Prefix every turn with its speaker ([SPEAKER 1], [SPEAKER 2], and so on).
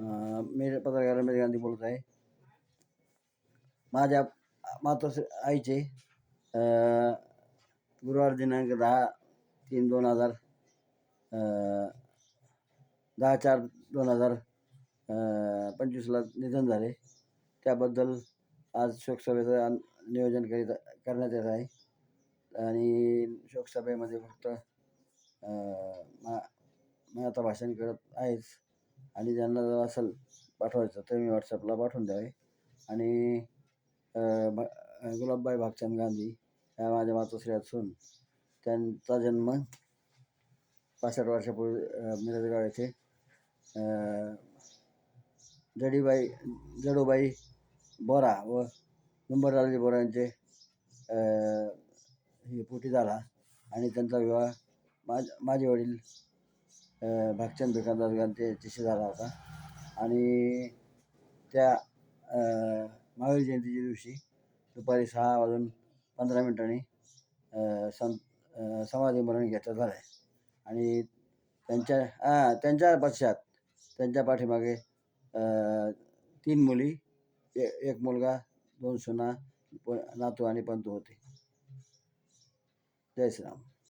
[SPEAKER 1] मी पत्रकार रमेश गांधी बोलत आहे. माझ्या मातोश्री आईचे गुरुवार दिनांक 10/3/2000 10/4/2025ला निधन झाले. त्याबद्दल आज शोकसभेचं नियोजन करण्यात येत आहे. आणि शोकसभेमध्ये फक्त मी आता भाषण करत आहेच. आणि ज्यांना जर असेल पाठवायचं तर मी व्हॉट्सअपला पाठवून द्यावे. आणि गुलाबबाई भागचंद गांधी ह्या माझ्या मातोश्री असून त्यांचा जन्म 65 वर्षापूर्वी मिरजगाव येथे जडूबाई बोरा व नंबरलालजी बोरा यांचे पोटी झाला. आणि त्यांचा विवाह माझे वडील भागचंद भिकादास गांधी यांच्याशी झाला होता. आणि त्या महावीर जयंतीच्या दिवशी दुपारी 6:15 समाधी मरण घेतलं झालं आहे. आणि त्यांच्या पश्चात त्यांच्या पाठीमागे 3 मुली, 1 मुलगा, 2 सुना, नातू आणि पंतू होते. जय श्रीराम.